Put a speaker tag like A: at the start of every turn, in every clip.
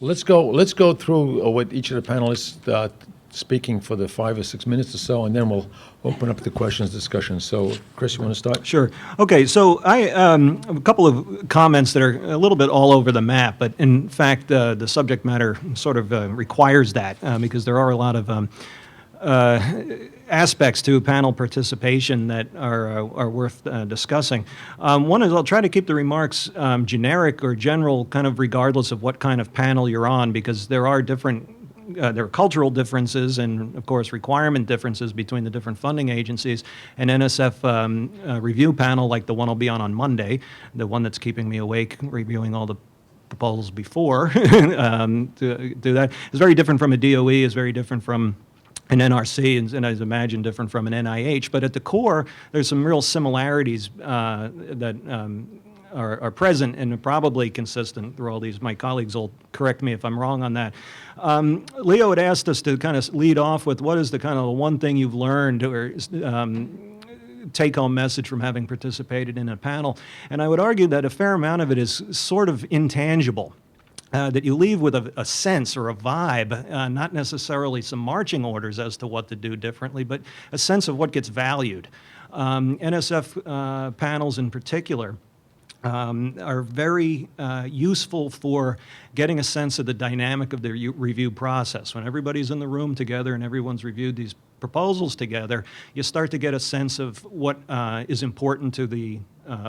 A: Let's go through with each of the panelists speaking for the 5 or 6 minutes or so, and then we'll open up the questions discussion. So, Chris, you want to start?
B: Sure. Okay, so I have a couple of comments that are a little bit all over the map, but in fact, the subject matter sort of requires that because there are a lot of aspects to panel participation that are worth discussing. One is I'll try to keep the remarks generic or general, kind of regardless of what kind of panel you're on, because there are cultural differences and, of course, requirement differences between the different funding agencies. An NSF review panel, like the one I'll be on Monday, the one that's keeping me awake, reviewing all the proposals before to do that, is very different from a DOE, is very different from an NRC, and as imagine different from an NIH. But at the core, there's some real similarities that are present and are probably consistent through all these. My colleagues will correct me if I'm wrong on that. Leo had asked us to kind of lead off with what is the kind of one thing you've learned or take-home message from having participated in a panel. And I would argue that a fair amount of it is sort of intangible. That you leave with a sense or a vibe, not necessarily some marching orders as to what to do differently, but a sense of what gets valued. NSF panels in particular are very useful for getting a sense of the dynamic of the review process. When everybody's in the room together and everyone's reviewed these proposals together, you start to get a sense of what is important to the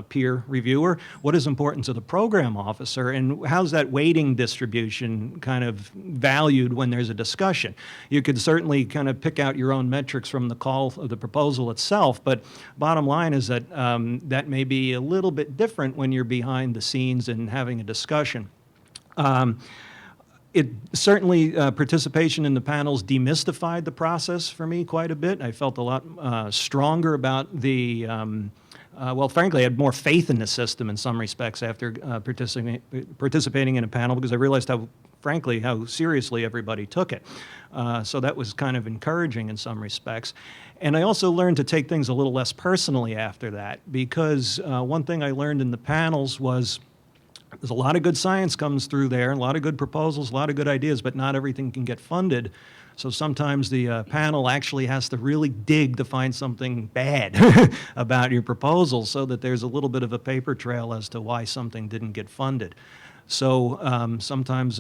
B: peer reviewer, what is important to the program officer, and how's that weighting distribution kind of valued when there's a discussion. You could certainly kind of pick out your own metrics from the call of the proposal itself, but bottom line is that that may be a little bit different when you're behind the scenes and having a discussion. It certainly, participation in the panels demystified the process for me quite a bit. I felt a lot stronger about the well, frankly, I had more faith in the system in some respects after participating in a panel because I realized how seriously everybody took it. So that was kind of encouraging in some respects. And I also learned to take things a little less personally after that because one thing I learned in the panels was there's a lot of good science comes through there, a lot of good proposals, a lot of good ideas, but not everything can get funded. So sometimes the panel actually has to really dig to find something bad about your proposal so that there's a little bit of a paper trail as to why something didn't get funded. So sometimes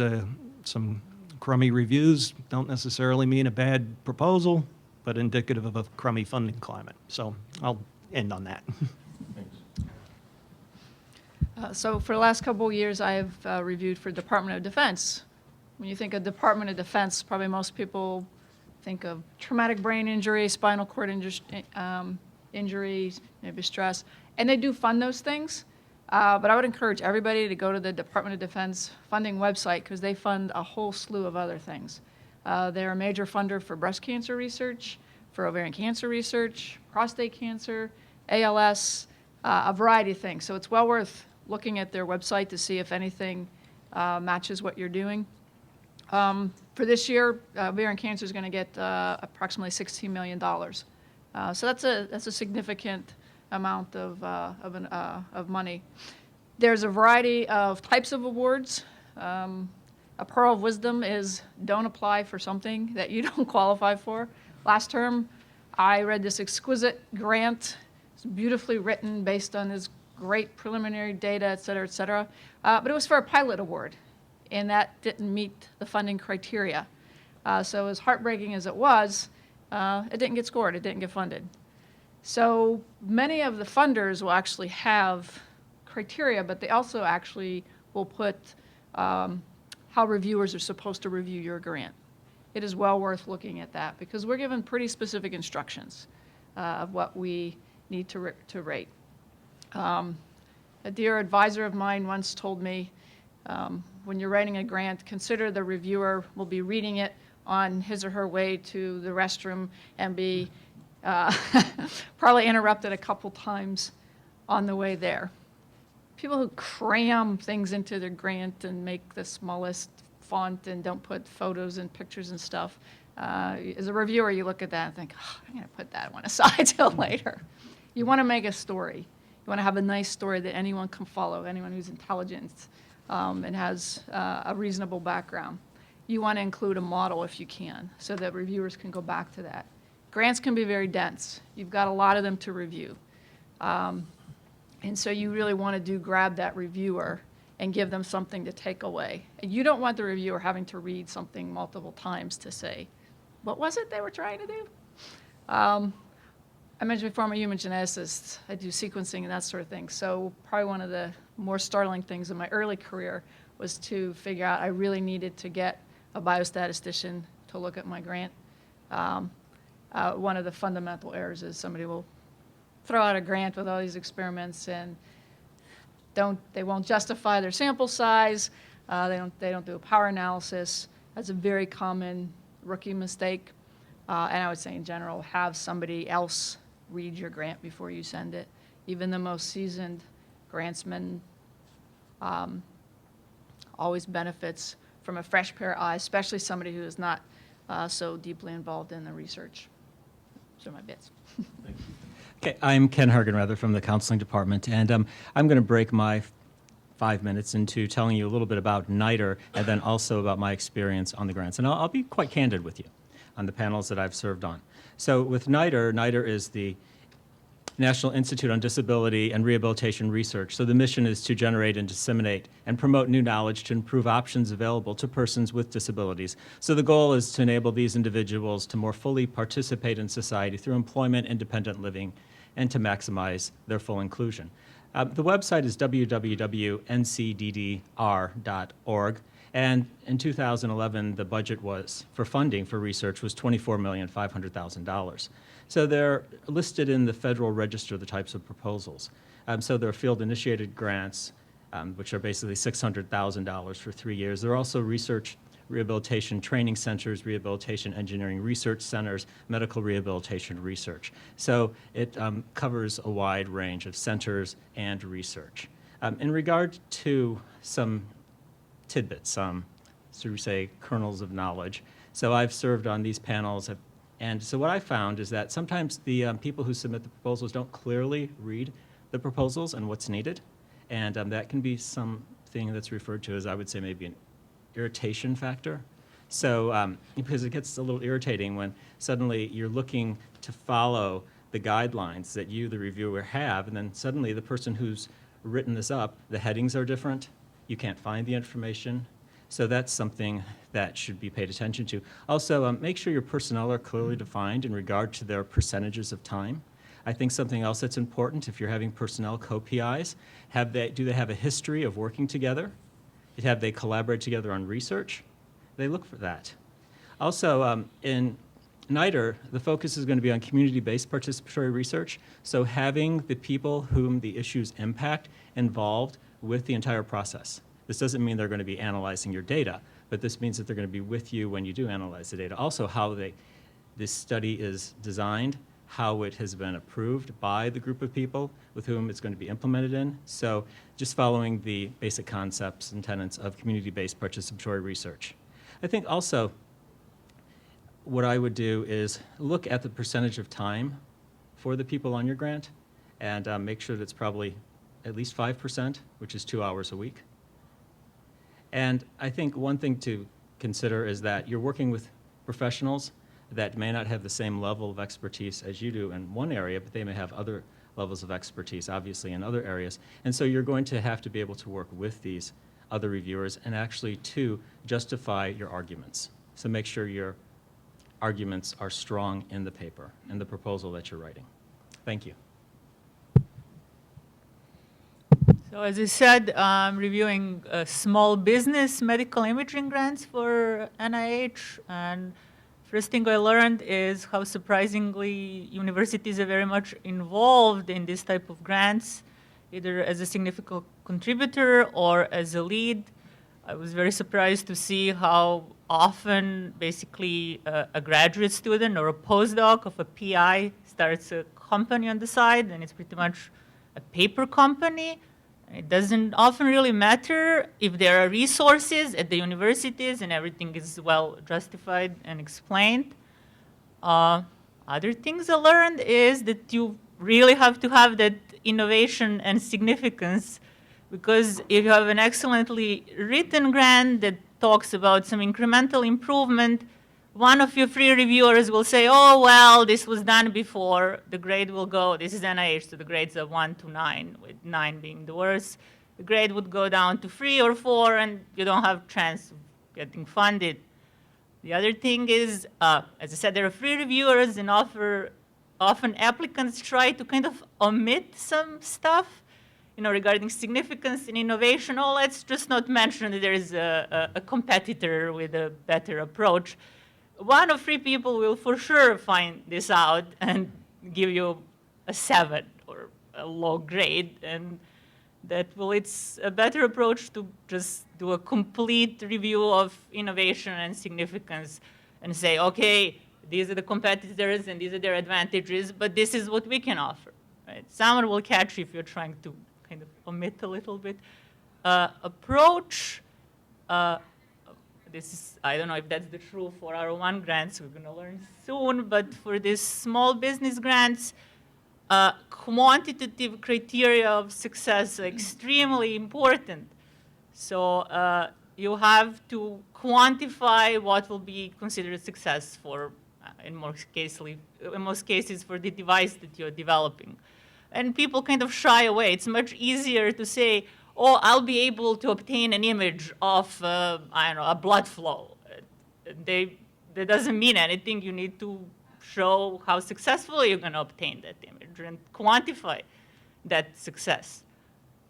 B: some crummy reviews don't necessarily mean a bad proposal, but indicative of a crummy funding climate. So I'll end on that.
C: So for the last couple of years, I've reviewed for Department of Defense. When you think of Department of Defense, probably most people think of traumatic brain injury, spinal cord injury, maybe stress, and they do fund those things. But I would encourage everybody to go to the Department of Defense funding website because they fund a whole slew of other things. They're a major funder for breast cancer research, for ovarian cancer research, prostate cancer, ALS, a variety of things. So it's well worth looking at their website to see if anything matches what you're doing. For this year, ovarian cancer is going to get approximately $16 million. So that's a significant amount of money. There's a variety of types of awards. A pearl of wisdom is don't apply for something that you don't qualify for. Last term, I read this exquisite grant. It's beautifully written based on this great preliminary data, et cetera, but it was for a pilot award. And that didn't meet the funding criteria. So as heartbreaking as it was, it didn't get scored, it didn't get funded. So many of the funders will actually have criteria, but they also actually will put how reviewers are supposed to review your grant. It is well worth looking at that because we're given pretty specific instructions of what we need to rate. A dear advisor of mine once told me, when you're writing a grant, consider the reviewer will be reading it on his or her way to the restroom and be probably interrupted a couple times on the way there. People who cram things into their grant and make the smallest font and don't put photos and pictures and stuff, as a reviewer, you look at that and think, oh, I'm going to put that one aside till later. You want to make a story. You want to have a nice story that anyone can follow, anyone who's intelligent and has a reasonable background. You want to include a model if you can, so that reviewers can go back to that. Grants can be very dense. You've got a lot of them to review. And so you really want to grab that reviewer and give them something to take away. And you don't want the reviewer having to read something multiple times to say, what was it they were trying to do? I mentioned before I'm a human geneticist. I do sequencing and that sort of thing. So probably one of the more startling things in my early career was to figure out I really needed to get a biostatistician to look at my grant. One of the fundamental errors is somebody will throw out a grant with all these experiments and they won't justify their sample size. They don't do a power analysis. That's a very common rookie mistake. And I would say in general, have somebody else read your grant before you send it. Even the most seasoned grantsman always benefits from a fresh pair of eyes, especially somebody who is not so deeply involved in the research. Those are my bits.
D: Okay, I'm Ken Hargenrather from the Counseling Department, and I'm going to break my 5 minutes into telling you a little bit about NITRE and then also about my experience on the grants. And I'll be quite candid with you on the panels that I've served on. So with NITRE, NITRE is the National Institute on Disability and Rehabilitation Research. So the mission is to generate and disseminate and promote new knowledge to improve options available to persons with disabilities. So the goal is to enable these individuals to more fully participate in society through employment, independent living, and to maximize their full inclusion. The website is www.ncddr.org. And in 2011, the budget was for funding for research was $24,500,000. So they're listed in the Federal Register, the types of proposals. So there are field-initiated grants, which are basically $600,000 for 3 years. There are also research rehabilitation training centers, rehabilitation engineering research centers, medical rehabilitation research. So it covers a wide range of centers and research. In regard to some tidbits, so we say kernels of knowledge. So I've served on these panels, and so what I found is that sometimes the people who submit the proposals don't clearly read the proposals and what's needed, and that can be something that's referred to as, I would say, maybe an irritation factor. So because it gets a little irritating when suddenly you're looking to follow the guidelines that you, the reviewer, have, and then suddenly the person who's written this up, the headings are different, you can't find the information. So that's something that should be paid attention to. Also, make sure your personnel are clearly defined in regard to their percentages of time. I think something else that's important, if you're having personnel co-PIs, do they have a history of working together? Have they collaborate together on research? They look for that. Also, in NITRE, the focus is going to be on community-based participatory research, so having the people whom the issues impact involved with the entire process. This doesn't mean they're going to be analyzing your data, but this means that they're going to be with you when you do analyze the data. Also, how this study is designed, how it has been approved by the group of people with whom it's going to be implemented in. So just following the basic concepts and tenets of community-based participatory research. I think also what I would do is look at the percentage of time for the people on your grant and make sure that it's probably at least 5%, which is 2 hours a week. And I think one thing to consider is that you're working with professionals that may not have the same level of expertise as you do in one area, but they may have other levels of expertise, obviously, in other areas. And so you're going to have to be able to work with these other reviewers and actually to justify your arguments. So make sure your arguments are strong in the paper, in the proposal that you're writing. Thank you.
E: So as I said, I'm reviewing small business medical imaging grants for NIH, and first thing I learned is how surprisingly universities are very much involved in this type of grants, either as a significant contributor or as a lead. I was very surprised to see how often basically a graduate student or a postdoc of a PI starts a company on the side, and it's pretty much a paper company. It doesn't often really matter if there are resources at the universities and everything is well justified and explained. Other things I learned is that you really have to have that innovation and significance Because if you have an excellently written grant that talks about some incremental improvement, one of your free reviewers will say, oh, well, this was done before. The grade will go, this is NIH, so the grades are 1 to 9, with 9 being the worst. The grade would go down to 3 or 4, and you don't have chance of getting funded. The other thing is, as I said, there are free reviewers, and often applicants try to kind of omit some stuff, regarding significance and innovation. Oh, let's just not mention that there is a competitor with a better approach. One of 3 people will for sure find this out and give you a 7 or a low grade, and it's a better approach to just do a complete review of innovation and significance and say, okay, these are the competitors and these are their advantages, but this is what we can offer. Right? Someone will catch you if you're trying to kind of omit a little bit. Approach, I don't know if that's the true for R01 grants, we're going to learn soon, but for these small business grants, quantitative criteria of success are extremely important. So you have to quantify what will be considered success for, in most cases, for the device that you're developing. And people kind of shy away. It's much easier to say, oh, I'll be able to obtain an image of, a blood flow. That doesn't mean anything. You need to show how successful you're going to obtain that image and quantify that success.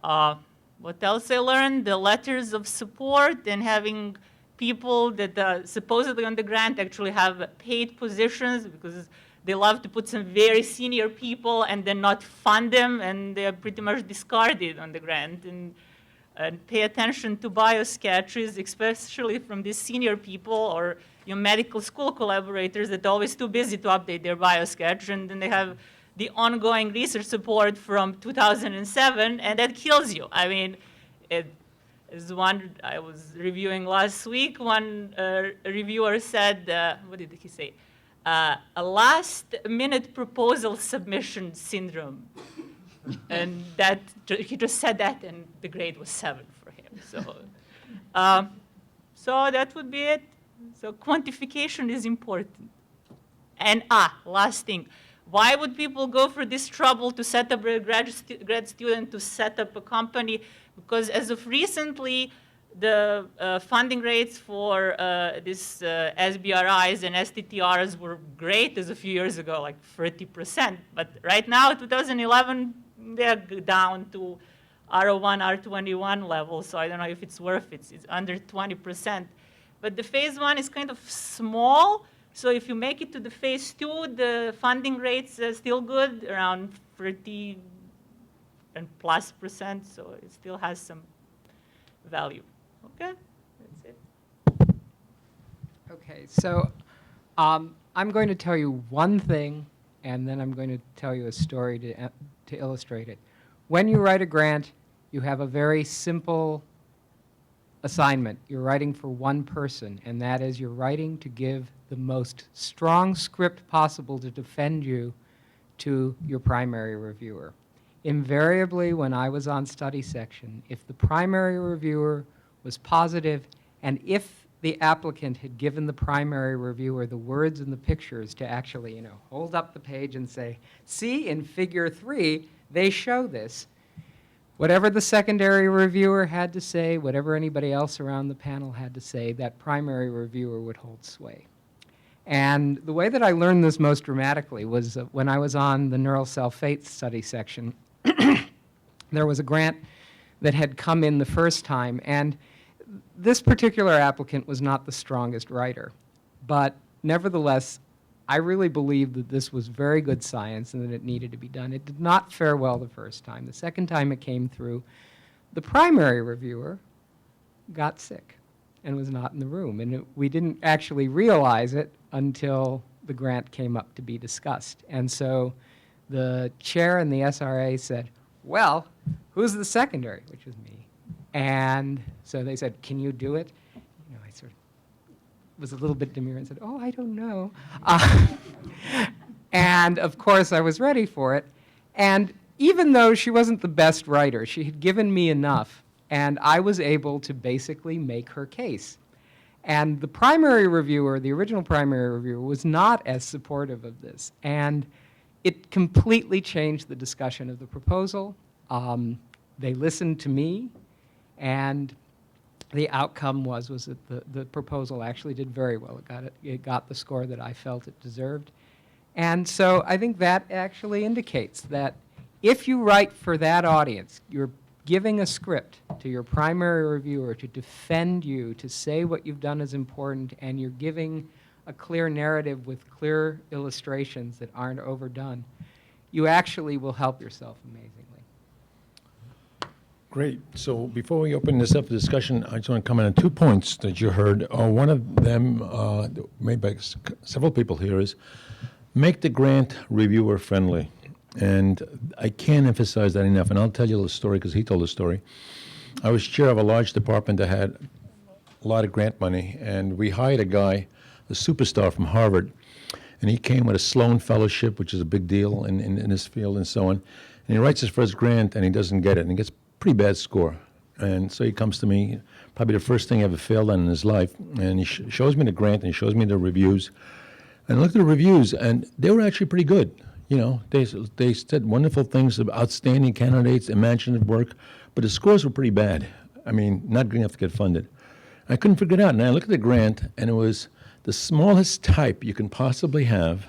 E: What else I learned? The letters of support and having people that supposedly on the grant actually have paid positions, because they love to put some very senior people and then not fund them, and they're pretty much discarded on the grant. And pay attention to bio sketches, especially from these senior people or your medical school collaborators that are always too busy to update their bio sketch, and then they have the ongoing research support from 2007, and that kills you. I mean, as one I was reviewing last week, one reviewer said, what did he say? A last-minute proposal submission syndrome. And he just said that, and the grade was 7 for him. So that would be it. So quantification is important. And last thing. Why would people go for this trouble to set up a grad student to set up a company? Because as of recently, the funding rates for these SBRIs and STTRs were great as a few years ago, like 30%. But right now, 2011, they're down to R01, R21 level. So I don't know if it's worth it. It's under 20%. But the phase 1 is kind of small. So if you make it to the phase 2, the funding rates are still good, around 30 and plus %. So it still has some value. Okay, that's it.
F: Okay, so I'm going to tell you one thing, and then I'm going to tell you a story to illustrate it. When you write a grant, you have a very simple assignment. You're writing for one person, and that is you're writing to give the most strong script possible to defend you to your primary reviewer. Invariably, when I was on study section, if the primary reviewer was positive, and if the applicant had given the primary reviewer the words and the pictures to actually, hold up the page and say, see, in figure 3, they show this. Whatever the secondary reviewer had to say, whatever anybody else around the panel had to say, that primary reviewer would hold sway. And the way that I learned this most dramatically was when I was on the neural cell fate study section. There was a grant that had come in the first time, and this particular applicant was not the strongest writer. But nevertheless, I really believed that this was very good science and that it needed to be done. It did not fare well the first time. The second time it came through, the primary reviewer got sick and was not in the room. And we didn't actually realize it until the grant came up to be discussed. And so the chair and the SRA said, well, who's the secondary, which was me. And so they said, can you do it? I sort of was a little bit demure and said, oh, I don't know. And of course, I was ready for it. And even though she wasn't the best writer, she had given me enough, and I was able to basically make her case. And the primary reviewer, the original primary reviewer, was not as supportive of this. And it completely changed the discussion of the proposal. They listened to me, and the outcome was that the proposal actually did very well. It got the score that I felt it deserved. And so I think that actually indicates that if you write for that audience, you're giving a script to your primary reviewer to defend you, to say what you've done is important, and you're giving a clear narrative with clear illustrations that aren't overdone, you actually will help yourself amazingly.
A: Great. So before we open this up for discussion, I just want to comment on 2 points that you heard. One of them, made by several people here, is make the grant reviewer friendly. And I can't emphasize that enough. And I'll tell you the story because he told the story. I was chair of a large department that had a lot of grant money, and we hired a guy, a superstar from Harvard, and he came with a Sloan Fellowship, which is a big deal in this field and so on. And he writes his first grant, and he doesn't get it, and he gets a pretty bad score. And so he comes to me, probably the first thing he ever failed on in his life, and he shows me the grant, and he shows me the reviews. And I looked at the reviews, and they were actually pretty good. You know, they said wonderful things about outstanding candidates, imaginative work, but the scores were pretty bad. I mean, not good enough to get funded. I couldn't figure it out, and I looked at the grant, and it was the smallest type you can possibly have,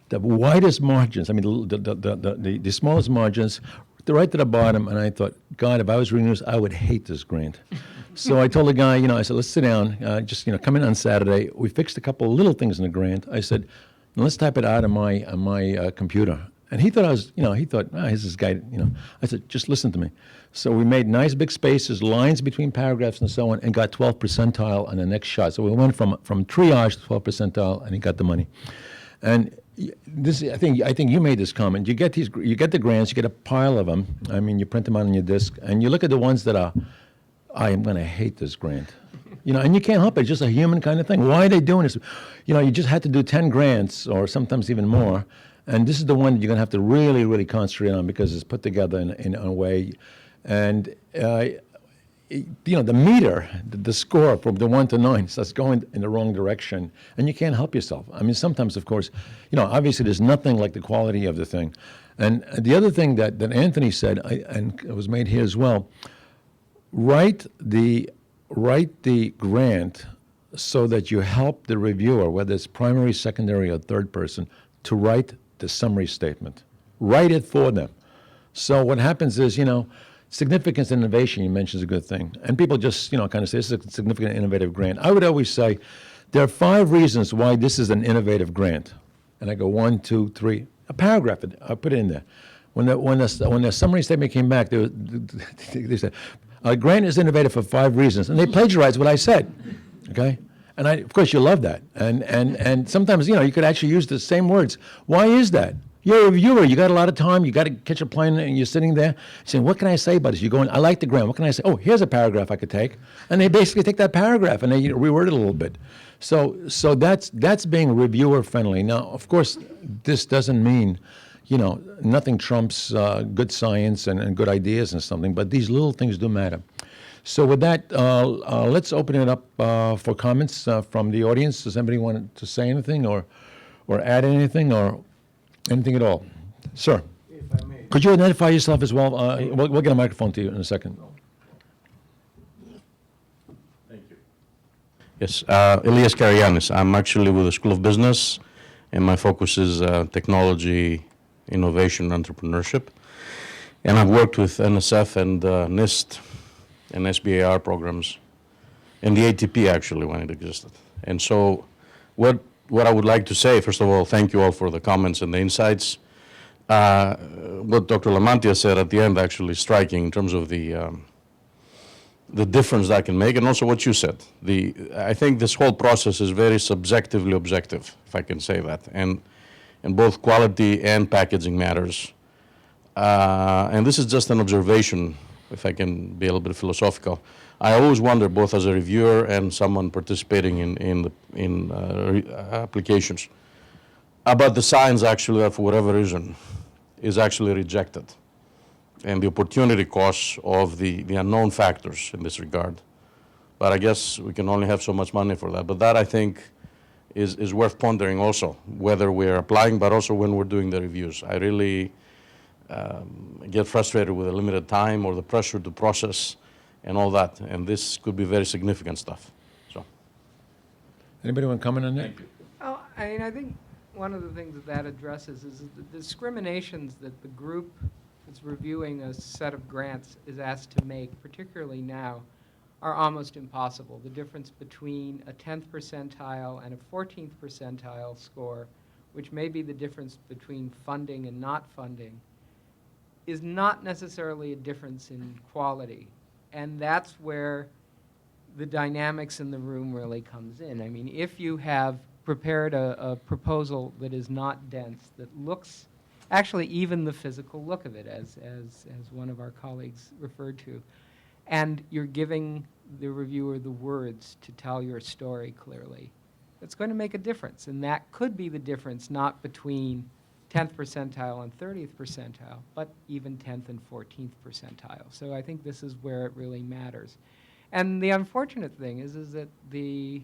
A: the widest margins. I mean, the smallest margins, right to the bottom. And I thought, God, if I was reading this, I would hate this grant. So I told the guy, I said, let's sit down, just come in on Saturday. We fixed a couple of little things in the grant. I said, let's type it out on my computer. And he thought here's this guy, I said, just listen to me. So we made nice big spaces, lines between paragraphs and so on, and got 12th percentile on the next shot. So we went from triage to 12th percentile, and he got the money. And this, I think you made this comment. You get the grants, you get a pile of them. I mean, you print them out on your disk, and you look at the ones that are, I am going to hate this grant. And you can't help it. It's just a human kind of thing. Why are they doing this? You just had to do 10 grants or sometimes even more. And this is the one that you're going to have to really, really concentrate on because it's put together in a way. And, the meter, the score from the 1 to 9 starts going in the wrong direction. And you can't help yourself. I mean, sometimes, of course, obviously there's nothing like the quality of the thing. And the other thing that Anthony said, and it was made here as well, write the grant so that you help the reviewer, whether it's primary, secondary, or third person, to write the summary statement. Write it for them. So what happens is, significance and innovation, you mentioned, is a good thing. And people just, kind of say, this is a significant innovative grant. I would always say, there are 5 reasons why this is an innovative grant. And I go 1, 2, 3, a paragraph, I put it in there. When the summary statement came back, they said, a grant is innovative for 5 reasons. And they plagiarized what I said, okay? And of course, you love that. And sometimes, you could actually use the same words. Why is that? You're a reviewer. You got a lot of time. You got to catch a plane, and you're sitting there saying, what can I say about this? You're going, I like the grant. What can I say? Oh, here's a paragraph I could take. And they basically take that paragraph, and they reword it a little bit. So that's being reviewer friendly. Now, of course, this doesn't mean, nothing trumps good science and good ideas and something, but these little things do matter. So with that, let's open it up for comments from the audience. Does anybody want to say anything or add anything or anything at all? Sir,
G: If I may.
A: could you identify yourself as well? We'll get a microphone to you in a second.
G: Thank you. Yes, Elias Karayanis. I'm actually with the School of Business, and my focus is technology, innovation, entrepreneurship. And I've worked with NSF and NIST and SBAR programs, and the ATP actually when it existed. And so what I would like to say, first of all, thank you all for the comments and the insights. What Dr. Lamantia said at the end actually striking in terms of the difference that can make, and also what you said. I think this whole process is very subjectively objective, if I can say that, and both quality and packaging matters. And this is just an observation, if I can be a little bit philosophical. I always wonder, both as a reviewer and someone participating in applications, about the science actually that for whatever reason is actually rejected. and the opportunity costs of the unknown factors in this regard. But I guess we can only have so much money for that. But that, I think, is worth pondering also, whether we're applying, but also when we're doing the reviews. I really get frustrated with the limited time or the pressure to process and all that. And this could be very significant stuff. So,
A: Anybody want to comment on that?
F: Oh, I mean, I think one of the things that that addresses is the discriminations that the group that's reviewing a set of grants is asked to make, particularly now, are almost impossible. The difference between a 10th percentile and a 14th percentile score, which may be the difference between funding and not funding, is not necessarily a difference in quality. And that's where the dynamics in the room really comes in. I mean, if you have prepared a proposal that is not dense, that looks, actually even the physical look of it, as one of our colleagues referred to, and you're giving the reviewer the words to tell your story clearly, it's going to make a difference. And that could be the difference not between 10th percentile and 30th percentile, but even 10th and 14th percentile. So I think this is where it really matters. And the unfortunate thing is that the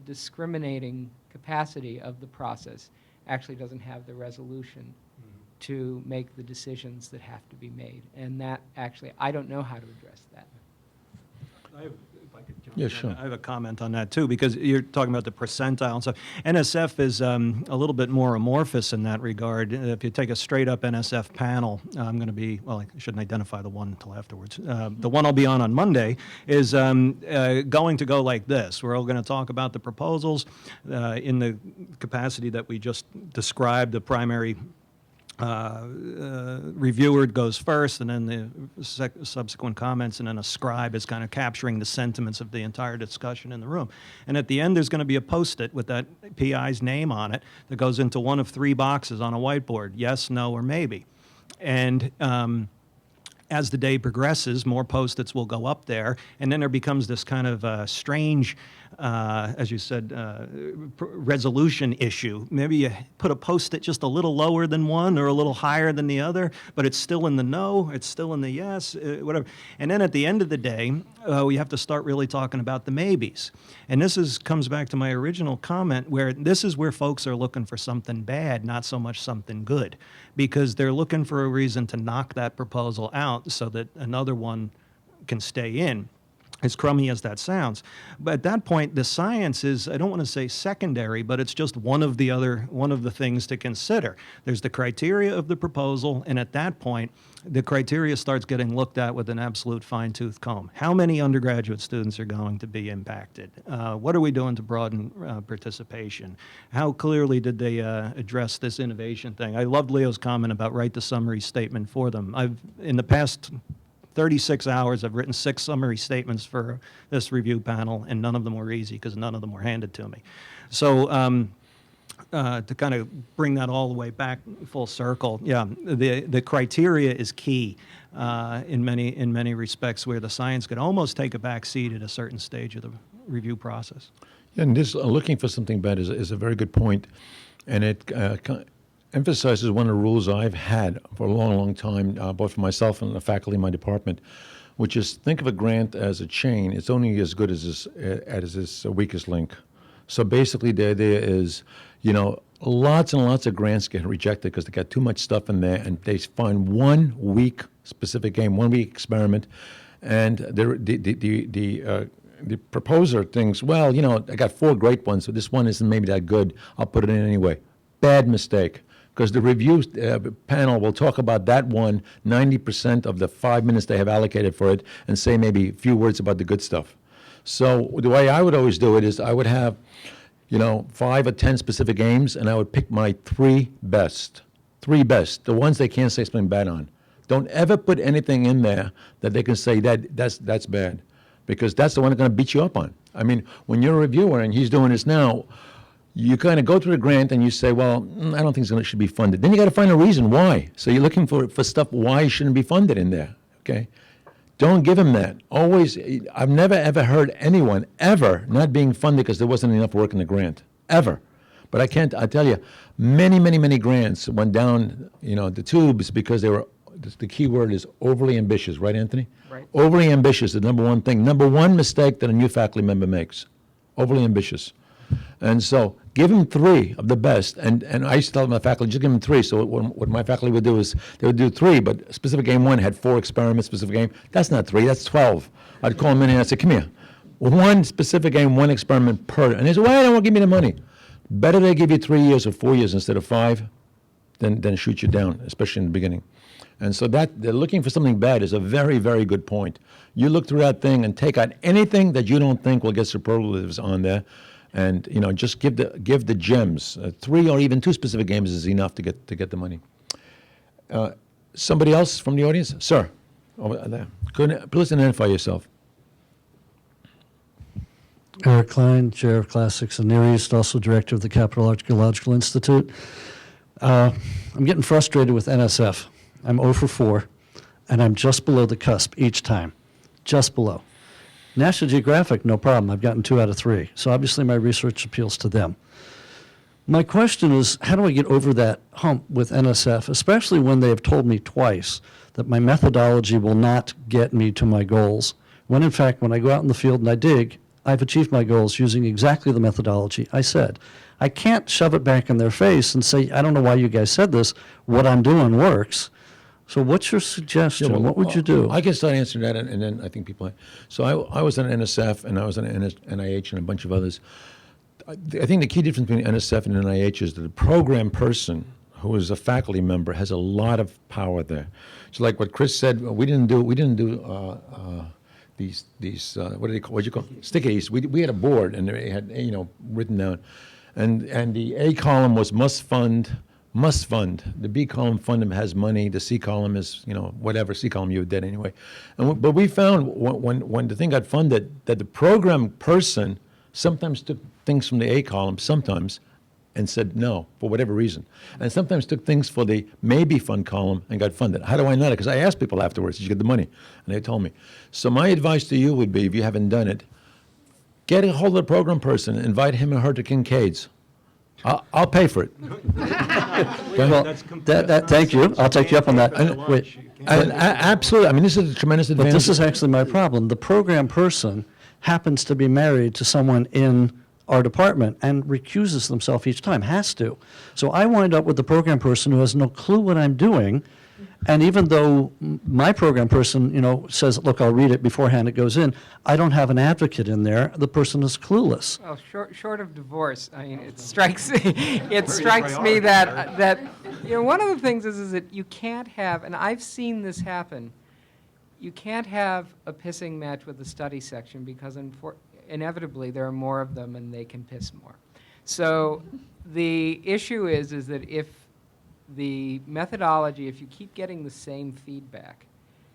F: discriminating capacity of the process actually doesn't have the resolution to make the decisions that have to be made. And that actually, I don't know how to address that.
B: If I could jump
A: Yeah,
B: in,
A: sure.
B: I have a comment on that too, because you're talking about the percentile and stuff. NSF is a little bit more amorphous in that regard. If you take a straight up NSF panel, I'm going to be, well, I shouldn't identify the one until afterwards. The one I'll be on Monday is going to go like this. We're all going to talk about the proposals in the capacity that we just described. The primary reviewer goes first, and then the subsequent comments, and then a scribe is kind of capturing the sentiments of the entire discussion in the room. And at the end, there's going to be a Post-it with that PI's name on it that goes into one of three boxes on a whiteboard: yes, no, or maybe. And as the day progresses, more Post-its will go up there, and then there becomes this kind of strange, as you said, resolution issue. Maybe you put a Post-it just a little lower than one or a little higher than the other, but it's still in the no, it's still in the yes, whatever. And then at the end of the day, we have to start really talking about the maybes. And this comes back to my original comment, where this is where folks are looking for something bad, not so much something good, because they're looking for a reason to knock that proposal out so that another one can stay in, as crummy as that sounds. But at that point, the science is, I don't want to say secondary, but it's just one of the things to consider. There's the criteria of the proposal, and at that point, the criteria starts getting looked at with an absolute fine-tooth comb. How many undergraduate students are going to be impacted? What are we doing to broaden participation? How clearly did they address this innovation thing? I loved Leo's comment about write the summary statement for them. In the past 36 hours, I've written 6 summary statements for this review panel, and none of them were easy because none of them were handed to me. So to kind of bring that all the way back full circle, yeah, the criteria is key in many respects, where the science could almost take a back seat at a certain stage of the review process.
A: Yeah, and this looking for something bad is a very good point, and it emphasizes one of the rules I've had for a long, long time, both for myself and the faculty in my department, which is think of a grant as a chain. It's only as good as its weakest link. So basically the idea is, lots and lots of grants get rejected because they got too much stuff in there, and they find one weak specific game, 1 week experiment, and the proposer thinks, well, I got 4 great ones, so this one isn't maybe that good. I'll put it in anyway. Bad mistake. Because the review panel will talk about that one 90% of the 5 minutes they have allocated for it, and say maybe a few words about the good stuff. So the way I would always do it is I would have, 5 or 10 specific games, and I would pick my 3 best. 3 best, the ones they can't say something bad on. Don't ever put anything in there that they can say that's bad, because that's the one they're going to beat you up on. I mean, when you're a reviewer, and he's doing this now, you kind of go through the grant and you say, well, I don't think it should be funded. Then you got to find a reason why. So you're looking for stuff why it shouldn't be funded in there, okay? Don't give him that. Always, I've never ever heard anyone ever not being funded because there wasn't enough work in the grant, ever. But I tell you, many, many, many grants went down, the tubes because they were the key word is overly ambitious, right, Anthony?
F: Right.
A: Overly ambitious is the number one thing, number one mistake that a new faculty member makes. Overly ambitious. And so give them 3 of the best. And I used to tell my faculty, just give them 3. So what my faculty would do is they would do 3, but specific game 1 had 4 experiments, specific game. That's not 3, that's 12. I'd call them in and I'd say, come here. 1 specific game, 1 experiment per. And they say, well, they won't give me the money. Better they give you 3 years or 4 years instead of 5 than shoot you down, especially in the beginning. And so that they're looking for something bad is a very, very good point. You look through that thing and take out anything that you don't think will get superlatives on there, and just give the gems. 3 or even 2 specific games is enough to get the money. Somebody else from the audience, sir, over there. Please identify yourself.
H: Eric Klein, Chair of Classics and Near East, also Director of the Capital Archaeological Institute. I'm getting frustrated with NSF. I'm 0 for 4, and I'm just below the cusp each time, just below. National Geographic, no problem. I've gotten 2 out of 3. So obviously my research appeals to them. My question is, how do I get over that hump with NSF, especially when they have told me twice that my methodology will not get me to my goals, when in fact, when I go out in the field and I dig, I've achieved my goals using exactly the methodology I said. I can't shove it back in their face and say, I don't know why you guys said this. What I'm doing works. So what's your suggestion? What would you do?
A: I can start answering that, and then I think people. So I was on NSF, and I was on NIH, and a bunch of others. I think the key difference between NSF and NIH is that the program person who is a faculty member has a lot of power there. So like what Chris said, we didn't do these what do you call stickies. We had a board, and they had written down, and the A column was must fund. The B column fund has money. The C column is, whatever. C column you did anyway. But we found when the thing got funded that the program person sometimes took things from the A column, sometimes, and said no for whatever reason. And sometimes took things for the maybe fund column and got funded. How do I know that? Because I asked people afterwards, did you get the money? And they told me. So my advice to you would be, if you haven't done it, get a hold of the program person, invite him or her to Kincaid's. I'll pay for it.
H: Well, thank you. I'll take you up on that. Wait,
A: Absolutely. I mean, this is a tremendous
H: but
A: advantage.
H: this is actually my problem. The program person happens to be married to someone in our department and recuses themselves each time, has to. So I wind up with the program person who has no clue what I'm doing. And even though my program person, says, look, I'll read it beforehand it goes in, I don't have an advocate in there. The person is clueless.
F: Well, short of divorce, I mean, it strikes me that one of the things is that you can't have, and I've seen this happen, you can't have a pissing match with the study section because inevitably there are more of them and they can piss more. So the issue is that if the methodology, if you keep getting the same feedback,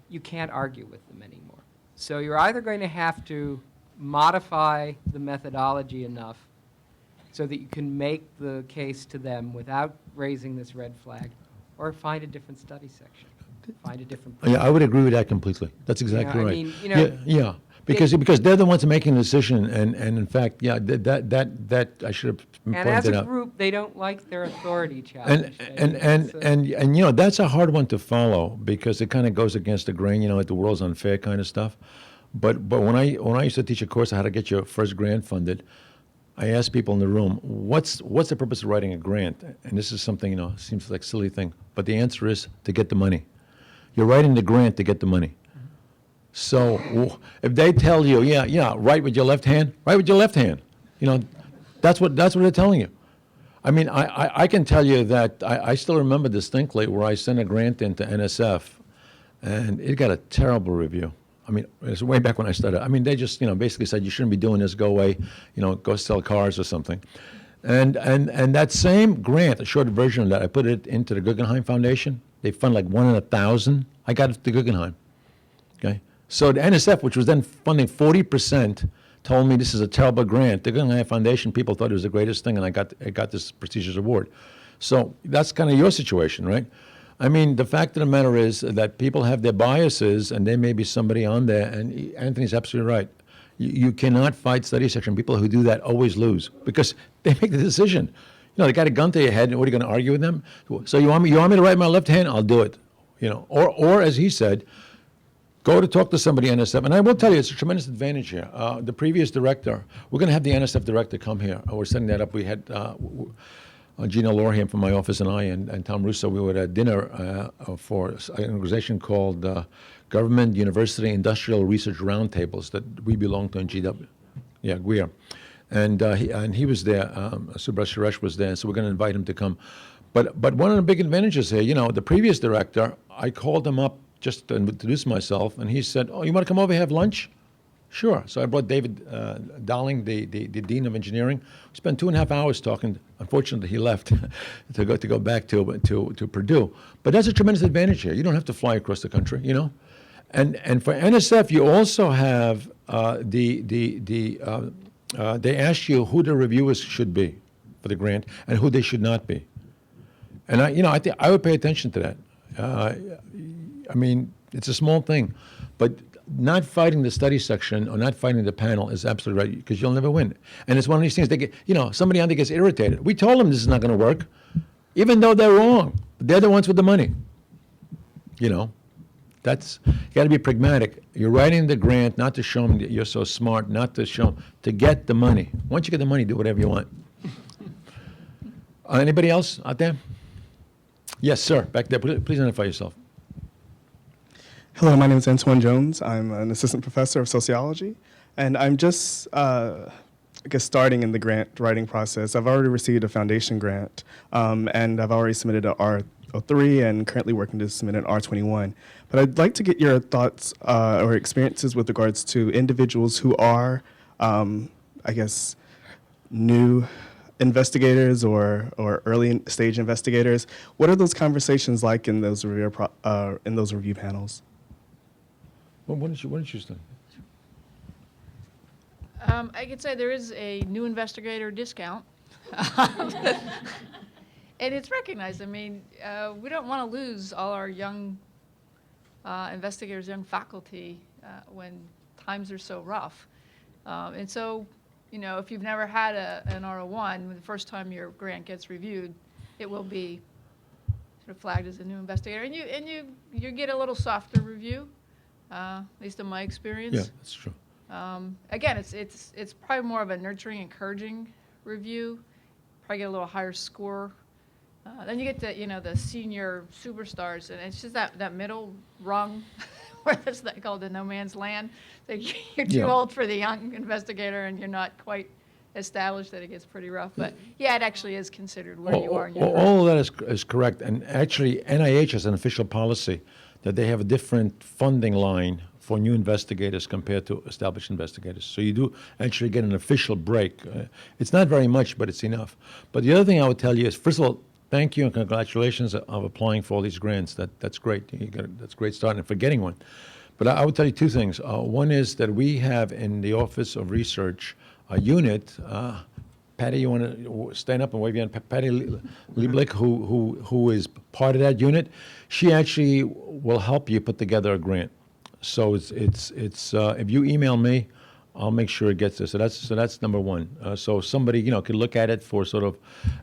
F: you can't argue with them anymore. So you're either going to have to modify the methodology enough so that you can make the case to them without raising this red flag, or find a different study section, find a different.
A: Yeah, I would agree with that completely. That's exactly right.
F: I mean,
A: yeah. Because they're the ones making the decision, and in fact, yeah, that I should have
F: and
A: pointed
F: as a
A: out.
F: group, they don't like their authority challenged.
A: And that's a hard one to follow because it kind of goes against the grain, like the world's unfair kind of stuff. But when I used to teach a course on how to get your first grant funded, I asked people in the room, what's the purpose of writing a grant? And this is something, seems like a silly thing, but the answer is to get the money. You're writing the grant to get the money. So if they tell you, write with your left hand, write with your left hand. That's what they're telling you. I mean, I can tell you that I still remember distinctly where I sent a grant into NSF, and it got a terrible review. I mean, it's way back when I started. I mean, they just, basically said, you shouldn't be doing this, go away, go sell cars or something. And that same grant, a short version of that, I put it into the Guggenheim Foundation. They fund like 1 in 1,000. I got it to Guggenheim, okay? So the NSF, which was then funding 40%, told me this is a terrible grant. The Guggenheim Foundation people thought it was the greatest thing, and I got this prestigious award. So that's kind of your situation, right? I mean, the fact of the matter is that people have their biases, and there may be somebody on there, and Anthony's absolutely right. You cannot fight study section. People who do that always lose because they make the decision. They got a gun to your head, and what are you going to argue with them? So you want me to write my left hand? I'll do it. or as he said, go to talk to somebody at NSF. And I will tell you, it's a tremendous advantage here. The previous director, we're going to have the NSF director come here. We're setting that up. We had Gina Lorham from my office and I and Tom Russo, we were at dinner for an organization called Government University Industrial Research Roundtables that we belong to in GW. Yeah, GWIR. And he was there. Subhash Suresh was there, so we're going to invite him to come. But one of the big advantages here, the previous director, I called him up just to introduce myself, and he said, "Oh, you want to come over and have lunch?" Sure. So I brought David Dowling, the Dean of Engineering. We spent 2.5 hours talking. Unfortunately, he left to go back to Purdue. But that's a tremendous advantage here. You don't have to fly across the country, And for NSF, you also have they ask you who the reviewers should be for the grant and who they should not be. And I think I would pay attention to that. I mean, it's a small thing, but not fighting the study section or not fighting the panel is absolutely right, because you'll never win. And it's one of these things, they get, somebody on there gets irritated. We told them this is not going to work, even though they're wrong. They're the ones with the money. That's, you got to be pragmatic. You're writing the grant not to show them that you're so smart, not to show them, to get the money. Once you get the money, do whatever you want. Anybody else out there? Yes, sir, back there. Please identify yourself.
I: Hello, my name is Antoine Jones. I'm an assistant professor of sociology, and I'm just, starting in the grant writing process. I've already received a foundation grant, and I've already submitted an R03 and currently working to submit an R21. But I'd like to get your thoughts or experiences with regards to individuals who are, new investigators or early stage investigators. What are those conversations like in those review panels?
A: Well, what did you say?
C: I could say there is a new investigator discount. And it's recognized. I mean, we don't want to lose all our young investigators, young faculty, when times are so rough. And so, if you've never had an R01, the first time your grant gets reviewed, it will be sort of flagged as a new investigator. And you get a little softer review, at least in my experience.
A: Yeah, that's true.
C: Again, it's probably more of a nurturing, encouraging review. Probably get a little higher score. Then you get to the senior superstars, and it's just that middle rung, where that's called the no man's land. You're too old for the young investigator, and you're not quite established, that it gets pretty rough. But yeah, it actually is considered where you are in your career.
A: All of that is correct, and actually NIH has an official policy that they have a different funding line for new investigators compared to established investigators. So you do actually get an official break. It's not very much, but it's enough. But the other thing I would tell you is, first of all, thank you and congratulations of applying for all these grants. That's great. That's a great start, and for getting one. But I would tell you two things. One is that we have in the Office of Research a unit. Patty, you want to stand up and wave your hand? Patty Lieblich, who is part of that unit, she actually will help you put together a grant. So it's if you email me, I'll make sure it gets there. So that's number one. So somebody could look at it for sort of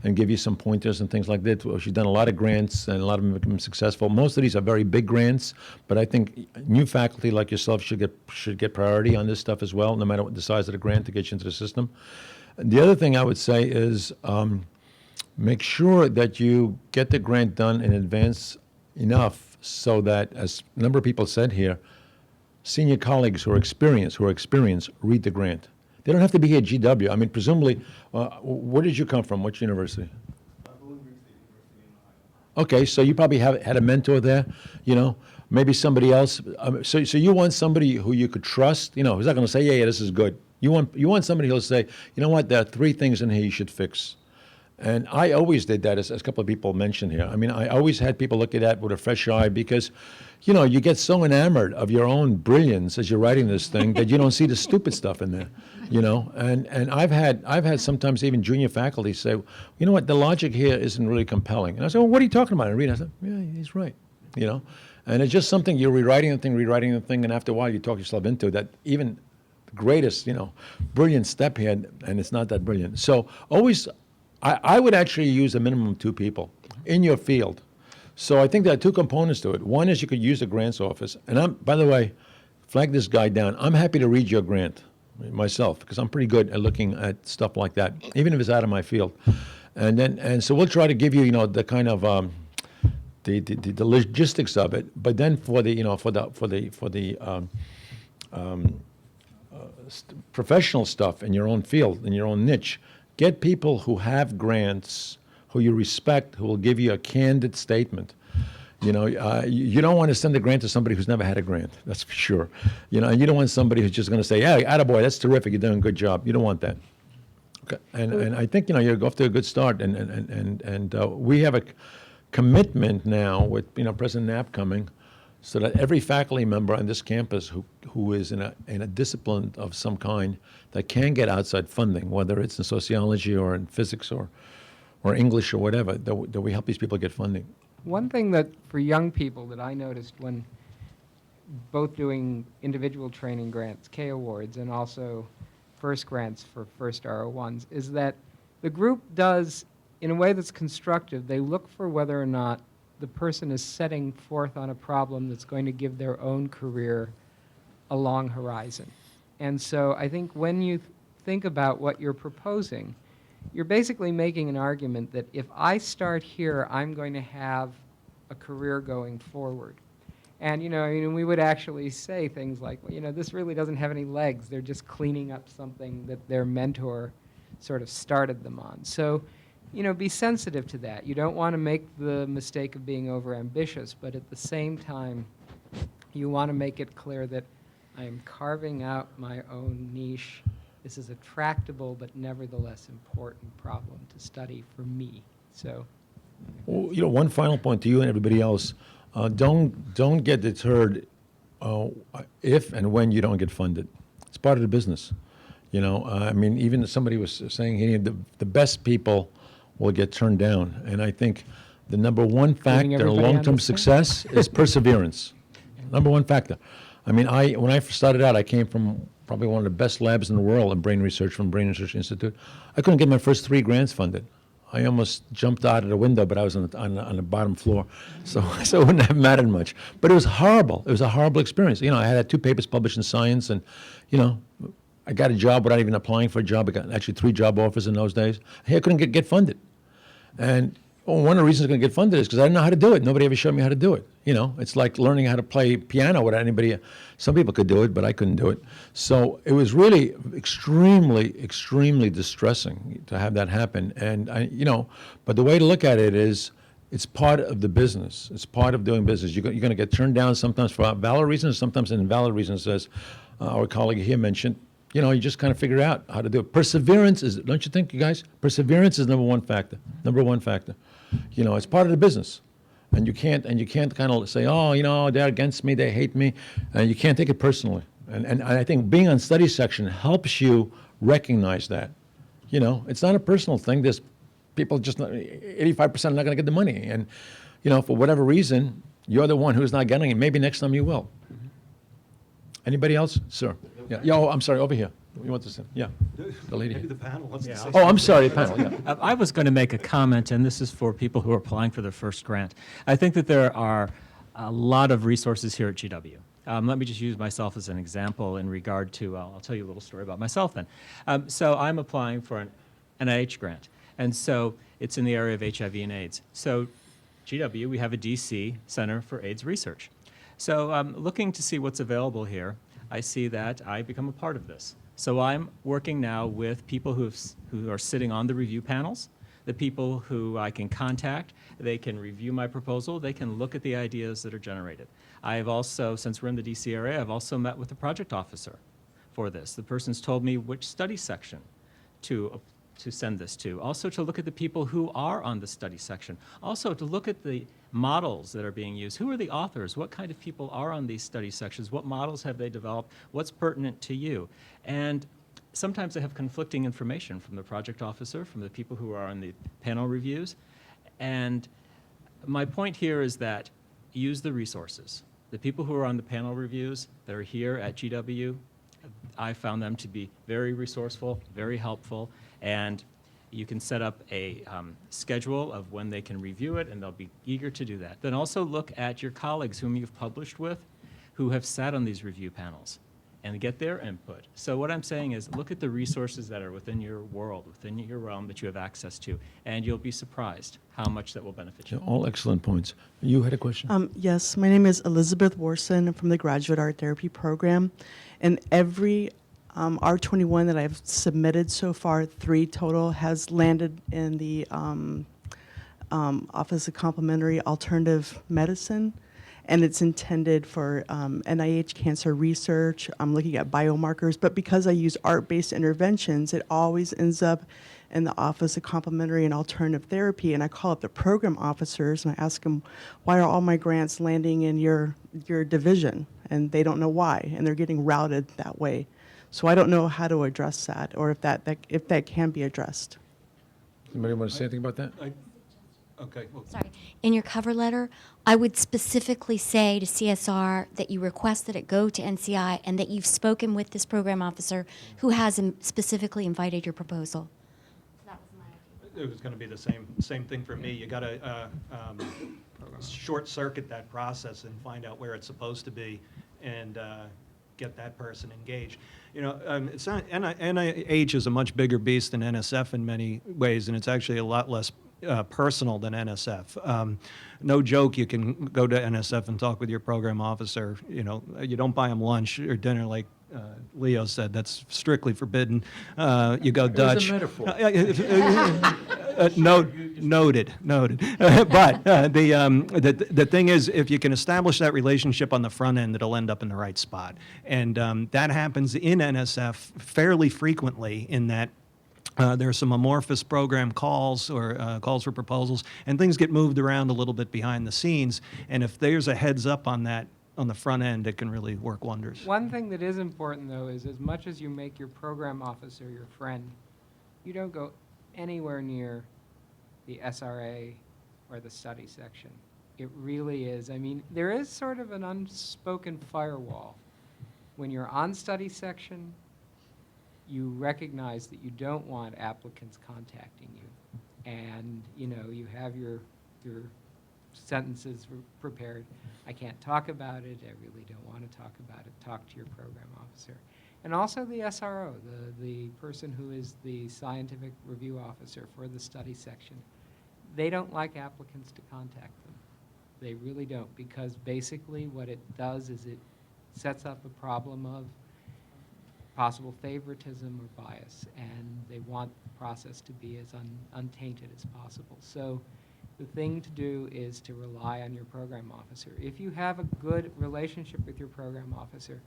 A: and give you some pointers and things like that. Well, she's done a lot of grants and a lot of them have been successful. Most of these are very big grants, but I think new faculty like yourself should get priority on this stuff as well, no matter what the size of the grant, to get you into the system. The other thing I would say is make sure that you get the grant done in advance enough so that, as a number of people said here, senior colleagues who are experienced read the grant. They don't have to be here at GW. I mean, presumably, where did you come from? Which university? Okay, so you probably had a mentor there, maybe somebody else. So you want somebody who you could trust, who's not going to say, yeah, this is good. You want somebody who'll say, you know what, there are 3 things in here you should fix. And I always did that, as a couple of people mentioned here. I mean, I always had people look at that with a fresh eye because, you get so enamored of your own brilliance as you're writing this thing that you don't see the stupid stuff in there, And I've had sometimes even junior faculty say, you know what, the logic here isn't really compelling. And I said, well, what are you talking about? And I said, yeah, he's right, And it's just something, you're rewriting the thing, and after a while you talk yourself into that even the greatest, brilliant step here, and it's not that brilliant. So always, I would actually use a minimum of 2 people in your field So I think there are two components to it. One is you could use the grants office, and by the way, flag this guy down. I'm happy to read your grant myself because I'm pretty good at looking at stuff like that, even if it's out of my field. And so we'll try to give you, the kind of the logistics of it. But then for the professional stuff in your own field, in your own niche, get people who have grants, who you respect, who will give you a candid statement. You don't want to send a grant to somebody who's never had a grant, that's for sure. And you don't want somebody who's just going to say, "Yeah, attaboy, that's terrific, you're doing a good job." You don't want that. Okay. And I think, you're off to a good start. And we have a commitment now with, President Knapp coming, so that every faculty member on this campus who is in a discipline of some kind that can get outside funding, whether it's in sociology or in physics or English or whatever, that we help these people get funding.
F: One thing that for young people that I noticed when both doing individual training grants, K awards, and also first grants for first RO1s, is that the group does, in a way that's constructive, they look for whether or not the person is setting forth on a problem that's going to give their own career a long horizon. And so I think when you think about what you're proposing, you're basically making an argument that if I start here, I'm going to have a career going forward. And, we would actually say things like, well, this really doesn't have any legs. They're just cleaning up something that their mentor sort of started them on. So, be sensitive to that. You don't want to make the mistake of being overambitious, but at the same time, you want to make it clear that I am carving out my own niche. This is a tractable but nevertheless important problem to study for me. So,
A: Well, one final point to you and everybody else: don't get deterred if and when you don't get funded. It's part of the business. Even somebody was saying here, the best people will get turned down, and I think the number one factor in
F: everybody
A: long-term
F: understand?
A: success is perseverance. Number one factor. When I first started out, I came from probably one of the best labs in the world in brain research from Brain Research Institute. I couldn't get my first 3 grants funded. I almost jumped out of the window, but I was on the bottom floor, so it wouldn't have mattered much. But it was horrible. It was a horrible experience. I had 2 papers published in Science, and I got a job without even applying for a job. I got actually 3 job offers in those days. Hey, I couldn't get funded, and one of the reasons I couldn't get funded is because I didn't know how to do it. Nobody ever showed me how to do it. It's like learning how to play piano without anybody. Some people could do it, but I couldn't do it. So it was really extremely, extremely distressing to have that happen. And but the way to look at it is, it's part of the business. It's part of doing business. You're going to get turned down sometimes for valid reasons, sometimes invalid reasons, as our colleague here mentioned. You just kind of figure out how to do it. Perseverance is, don't you think, you guys? Perseverance is number one factor. Number one factor. It's part of the business. And you can't kind of say, oh, they're against me, they hate me. And you can't take it personally. And I think being on study section helps you recognize that. It's not a personal thing. There's people 85% are not going to get the money. And, for whatever reason, you're the one who's not getting it. Maybe next time you will. Anybody else? Sir. Yeah. I'm sorry, over here. You want to say? Yeah. The lady.
J: Maybe the panel wants to say
A: Oh, I'm sorry, panel, yeah.
D: I was going to make a comment, and this is for people who are applying for their first grant. I think that there are a lot of resources here at GW. Let me just use myself as an example in regard to, I'll tell you a little story about myself then. So I'm applying for an NIH grant, and so it's in the area of HIV and AIDS. So GW, we have a DC Center for AIDS Research. So looking to see what's available here, I see that I become a part of this. So I'm working now with people who are sitting on the review panels, the people who I can contact. They can review my proposal. They can look at the ideas that are generated. I have also, since we're in the DC area, I've also met with the project officer for this. The person's told me which study section to send this to. Also to look at the people who are on the study section. Also to look at the models that are being used. Who are the authors? What kind of people are on these study sections? What models have they developed? What's pertinent to you? And sometimes I have conflicting information from the project officer, from the people who are on the panel reviews. And my point here is that use the resources. The people who are on the panel reviews that are here at GW, I found them to be very resourceful, very helpful, and You can set up a schedule of when they can review it, and they'll be eager to do that. Then also look at your colleagues whom you've published with, who have sat on these review panels, and get their input. So what I'm saying is look at the resources that are within your world, within your realm that you have access to, and you'll be surprised how much that will benefit you.
A: All excellent points. You had a question?
J: Yes, my name is Elizabeth Warson. I'm from the Graduate Art Therapy Program. And every R21 that I've submitted so far, 3 total, has landed in the Office of Complementary Alternative Medicine. And it's intended for NIH cancer research. I'm looking at biomarkers. But because I use art-based interventions, it always ends up in the Office of Complementary and Alternative Therapy. And I call up the program officers and I ask them, why are all my grants landing in your division? And they don't know why. And they're getting routed that way. So I don't know how to address that, or if that can be addressed.
A: Somebody want to say anything about that?
B: Okay. Well,
K: Sorry. In your cover letter, I would specifically say to CSR that you request that it go to NCI and that you've spoken with this program officer who has specifically invited your proposal. So that was my idea.
B: it was going to be the same thing for me. You got to short circuit that process and find out where it's supposed to be, and get that person engaged. You know, it's not, NIH is a much bigger beast than NSF in many ways, and it's actually a lot less personal than NSF. No joke, you can go to NSF and talk with your program officer. You know, you don't buy them lunch or dinner like Leo said. That's strictly forbidden. You go Dutch.
A: It was a metaphor.
B: Noted. But the thing is, if you can establish that relationship on the front end, it'll end up in the right spot. And that happens in NSF fairly frequently, in that there are some amorphous program calls or calls for proposals, and things get moved around a little bit behind the scenes. And if there's a heads up on that on the front end, it can really work wonders.
F: One thing that is important, though, is as much as you make your program officer your friend, you don't go anywhere near the SRA or the study section. It really is. I mean, there is sort of an unspoken firewall. When you're on study section, you recognize that you don't want applicants contacting you. And, you know, you have your sentences prepared. I can't talk about it. I really don't want to talk about it. Talk to your program officer. And also the SRO, the person who is the scientific review officer for the study section. They don't like applicants to contact them. They really don't, because basically what it does is it sets up a problem of possible favoritism or bias, and they want the process to be as untainted as possible. So the thing to do is to rely on your program officer. If you have a good relationship with your program officer,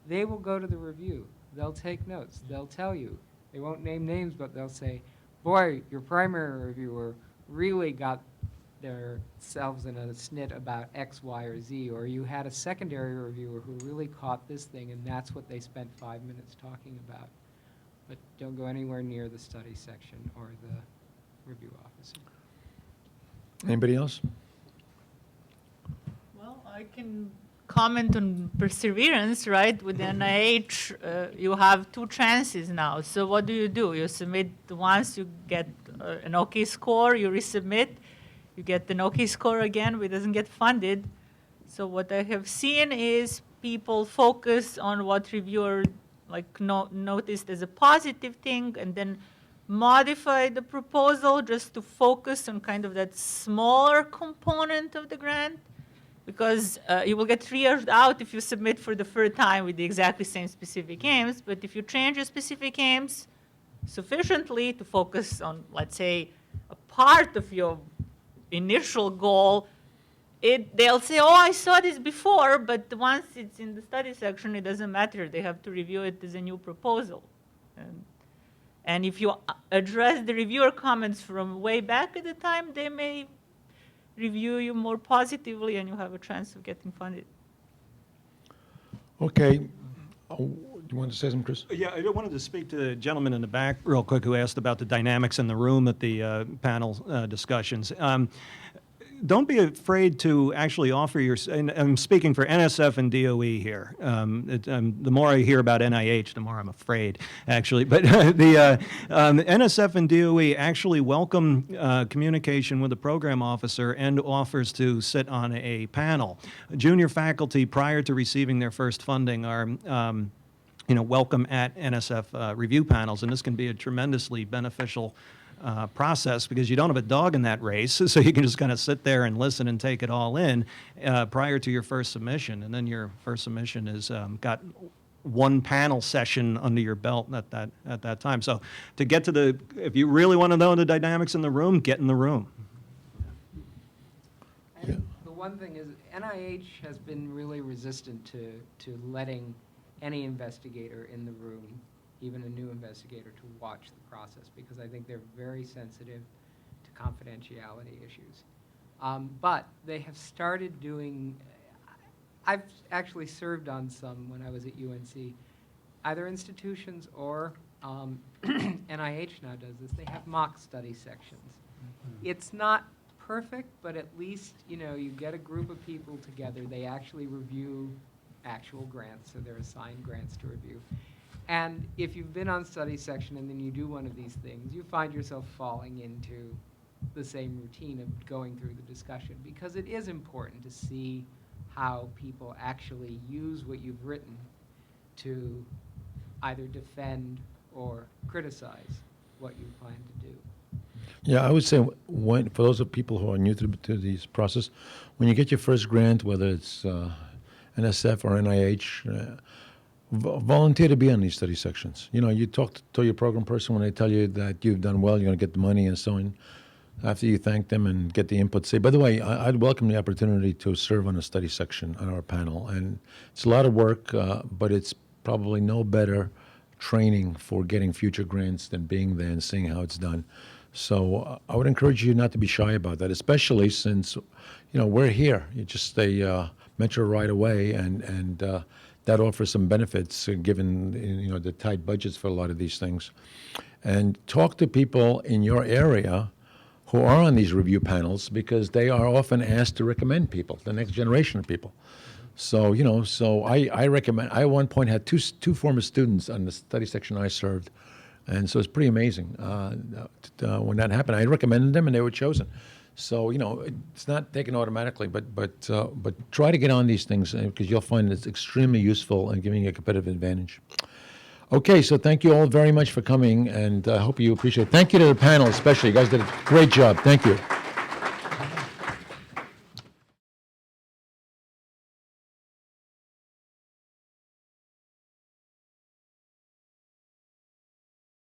F: they will go to the review. They'll take notes. They'll tell you. They won't name names, but they'll say, boy, your primary reviewer really got themselves in a snit about X, Y, or Z, or you had a secondary reviewer who really caught this thing, and that's what they spent 5 minutes talking about. But don't go anywhere near the study section or the review officer.
A: Anybody else?
E: Well, I can comment on perseverance, right? With NIH, you have 2 chances now. So what do? You submit once, you get an OK score, you resubmit, you get an OK score again, but it doesn't get funded. So what I have seen is people focus on what reviewer noticed as a positive thing, and then modify the proposal just to focus on kind of that smaller component of the grant, because you will get triaged out if you submit for the third time with the exactly same specific aims. But if you change your specific aims sufficiently to focus on, let's say, a part of your initial goal, they'll say, oh, I saw this before, but once it's in the study section, it doesn't matter. They have to review it as a new proposal. And if you address the reviewer comments from way back at the time, they may review you more positively, and you have a chance of getting funded.
A: Okay. You want to say something, Chris?
B: Yeah, I wanted to speak to the gentleman in the back real quick who asked about the dynamics in the room at the panel discussions. don't be afraid to actually offer your, and I'm speaking for NSF and DOE here. The more I hear about NIH, the more I'm afraid, actually. But the NSF and DOE actually welcome communication with the program officer and offers to sit on a panel. Junior faculty, prior to receiving their first funding, are welcome at NSF review panels, and this can be a tremendously beneficial process because you don't have a dog in that race, so you can just kind of sit there and listen and take it all in prior to your first submission, and then your first submission has got one panel session under your belt at that time. So to get to if you really want to know the dynamics in the room, get in the room.
F: And the one thing is NIH has been really resistant to letting any investigator in the room, even a new investigator, to watch the process because I think they're very sensitive to confidentiality issues. But they have started doing, I've actually served on some when I was at UNC, either institutions or NIH now does this, they have mock study sections. It's not perfect, but at least, you get a group of people together, they actually review actual grants, so they're assigned grants to review. And if you've been on study section and then you do one of these things, you find yourself falling into the same routine of going through the discussion because it is important to see how people actually use what you've written to either defend or criticize what you plan to do.
A: Yeah, I would say for those of people who are new to this process, when you get your first grant, whether it's NSF or NIH, volunteer to be on these study sections. You talk to your program person when they tell you that you've done well, you're going to get the money and so on. After you thank them and get the input, say, by the way, I'd welcome the opportunity to serve on a study section on our panel. And it's a lot of work, but it's probably no better training for getting future grants than being there and seeing how it's done. So I would encourage you not to be shy about that, especially since, we're here. You just stay metro right away, and that offers some benefits given the tight budgets for a lot of these things. And talk to people in your area who are on these review panels because they are often asked to recommend people, the next generation of people. So I recommend. I at one point had two former students on the study section I served, and so it's pretty amazing when that happened. I recommended them and they were chosen. So it's not taken automatically, but try to get on these things because you'll find it's extremely useful and giving you a competitive advantage. Okay, so thank you all very much for coming, and I hope you appreciate it. Thank you to the panel especially. You guys did a great job. Thank you.